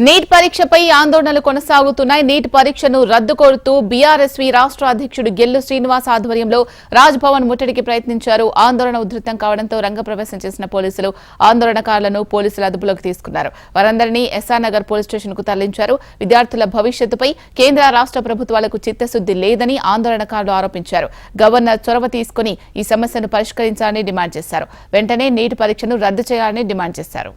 Neat పరీక్షపై ఆందోళనలు కొనసాగుతున్నాయి. Neat పరీక్షను రద్దు కోరుతూ బీఆర్ఎస్వీ రాష్ట్ర అధ్యక్షుడు గెల్లు శ్రీనివాస్ ఆధ్వర్యంలో రాజ్ భవన్ ముట్టడికి ప్రయత్నించారు. ఆందోళన ఉధృతం కావడంతో రంగప్రవేశం చేసిన పోలీసులు ఆందోళనకారులను పోలీసులు అదుపులోకి తీసుకున్నారు. వారందరినీ ఎస్ఆర్ నగర్ పోలీస్ స్టేషన్ కు తరలించారు. విద్యార్థుల భవిష్యత్తుపై కేంద్ర రాష్ట్ర ప్రభుత్వాలకు చిత్తశుద్ది లేదని ఆందోళనకారులు ఆరోపించారు. గవర్నర్ చొరవ తీసుకుని ఈ సమస్యను పరిష్కరించాలని డిమాండ్ చేశారు. వెంటనే నీట్ పరీక్షను రద్దు చేయాలని డిమాండ్ చేశారు.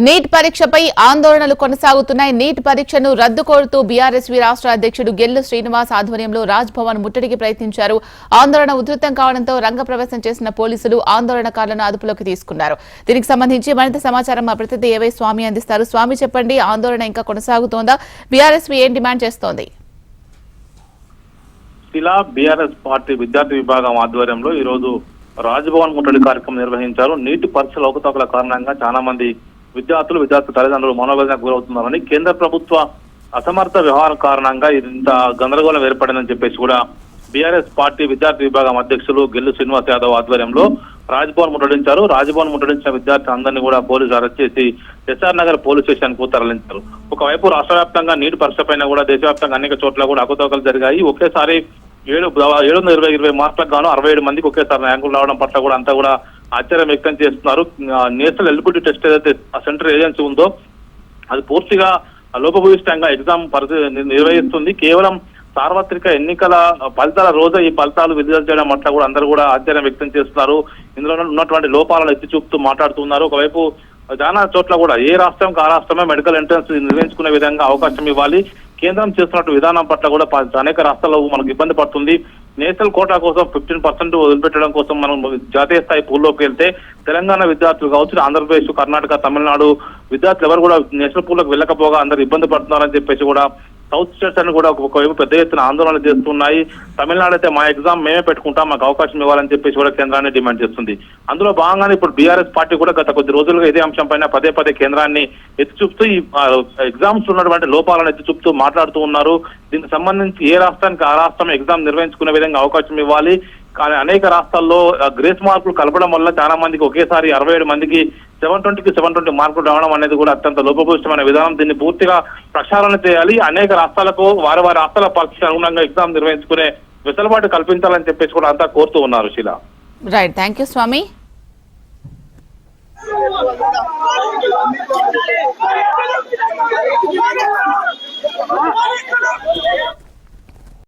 నీట్ పరీక్షపై ఆందోళనలు కొనసాగుతున్నాయి. నీట్ పరీక్షను రద్దు కోరుతూ బీఆర్ఎస్వీ రాష్ట్ర అధ్యక్షుడు గెల్లు శ్రీనివాస్ ఆధ్వర్యంలో రాజ్ భవన్ ముట్టడికి ప్రయత్నించారు. ఆందోళన ఉధృతం కావడంతో రంగప్రవేశం చేసిన పోలీసులు ఆందోళనకారులను అదుపులోకి తీసుకున్నారు. దీనికి సంబంధించి మరింత సమాచారం మా ప్రతినిధి ఏవై స్వామి అందిస్తారు. స్వామి, చెప్పండి, ఆందోళన ఇంకా కొనసాగుతోందా? బీఆర్ఎస్వీ ఏం డిమాండ్ చేస్తోంది? ఇలా బీఆర్ఎస్ పార్టీ విద్యార్థి విభాగం ఆధ్వర్యంలో ఈ రోజు రాజ్భవన్ ముట్టడి కార్యక్రమం నిర్వహించారు. నీటి పరీక్షల అవకతవకల కారణంగా చాలా మంది విద్యార్థి తల్లిదండ్రులు మనోవేదనకు గురవుతున్నారని, కేంద్ర ప్రభుత్వ అసమర్థ వ్యవహారం కారణంగా ఇంత గందరగోళం ఏర్పడిందని చెప్పేసి కూడా బీఆర్ఎస్ పార్టీ విద్యార్థి విభాగం అధ్యక్షులు గెల్లు శ్రీనివాస్ యాదవ్ ఆధ్వర్యంలో రాజ్భవన్ ముట్టడించారు. రాజ్భవన్ ముట్టడించిన విద్యార్థి అందరినీ కూడా పోలీసులు అరెస్ట్ చేసి ఎస్ఆర్ నగర్ పోలీస్ స్టేషన్ కు తరలించారు. ఒకవైపు రాష్ట్ర వ్యాప్తంగా నీటి పరీక్ష పైన కూడా దేశవ్యాప్తంగా అనేక చోట్ల కూడా అవకతవకలు జరిగాయి. ఒకేసారి 720 మార్కులకు గాను 67 మందికి ఒకేసారి ర్యాంకులు రావడం పట్ల కూడా అంతా కూడా ఆశ్చర్యం వ్యక్తం చేస్తున్నారు. నేషనల్ ఎలిజిబిలిటీ టెస్ట్ ఏదైతే సెంట్రల్ ఏజెన్సీ ఉందో అది పూర్తిగా లోపభూయిష్టంగా ఎగ్జామ్ నిర్వహిస్తుంది. కేవలం సార్వత్రిక ఎన్నికల ఫలితాల రోజు ఈ ఫలితాలు విడుదల చేయడం పట్ల కూడా అందరూ కూడా ఆశ్చర్యం వ్యక్తం చేస్తున్నారు. ఇందులో ఉన్నటువంటి లోపాలను ఎత్తి చూపుతూ మాట్లాడుతున్నారు. ఒకవైపు చాలా చోట్ల కూడా ఏ రాష్ట్రంకి ఆ రాష్ట్రమే మెడికల్ ఎంట్రన్స్ నిర్వహించుకునే విధంగా అవకాశం ఇవ్వాలి. కేంద్రం చేస్తున్నట్టు విధానం పట్ల కూడా అనేక రాష్ట్రాల్లో మనకు ఇబ్బంది పడుతుంది. నేషనల్ కోటా కోసం 15% వదిలిపెట్టడం కోసం మనం జాతీయ స్థాయి పూల్లోకి వెళ్తే తెలంగాణ విద్యార్థులు కావచ్చు, ఆంధ్రప్రదేశ్, కర్ణాటక, తమిళనాడు విద్యార్థులు ఎవరు కూడా నేషనల్ పూల్లోకి వెళ్ళకపోగా అందరూ ఇబ్బంది పడుతున్నారని చెప్పేసి కూడా సౌత్ స్టేట్స్ అని కూడా ఒకవైపు పెద్ద ఎత్తున ఆందోళన చేస్తున్నాయి. తమిళనాడు అయితే మా ఎగ్జామ్ మేమే పెట్టుకుంటాం, మాకు అవకాశం ఇవ్వాలని చెప్పేసి కూడా కేంద్రాన్ని డిమాండ్ చేస్తుంది. అందులో భాగంగానే ఇప్పుడు బీఆర్ఎస్ పార్టీ కూడా గత కొద్ది రోజులుగా ఇదే అంశం పైన పదే కేంద్రాన్ని ఎత్తి చూపుతూ ఈ ఎగ్జామ్స్ ఉన్నటువంటి లోపాలను ఎత్తి చూపుతూ మాట్లాడుతూ ఉన్నారు. దీనికి సంబంధించి ఏ రాష్ట్రానికి ఆ రాష్ట్రం ఎగ్జామ్ నిర్వహించుకునే విధంగా అవకాశం ఇవ్వాలి. కానీ అనేక రాష్ట్రాల్లో గ్రేస్ మార్కులు కలపడం వల్ల చాలా మందికి ఒకేసారి 67 మందికి 720 మార్కులు రావడం అనేది కూడా అత్యంత లోపభూయిష్టమైన విధానం. దీన్ని పూర్తిగా ప్రక్షాళన చేయాలి. అనేక రాష్ట్రాలకు వారి రాష్ట్రాల పరిస్థితి అనుగుణంగా ఎగ్జామ్ నిర్వహించుకునే వెసులుబాటు కల్పించాలని చెప్పేసి కూడా అంతా కోరుతూ ఉన్నారు. Sheela, right, thank you Swamy.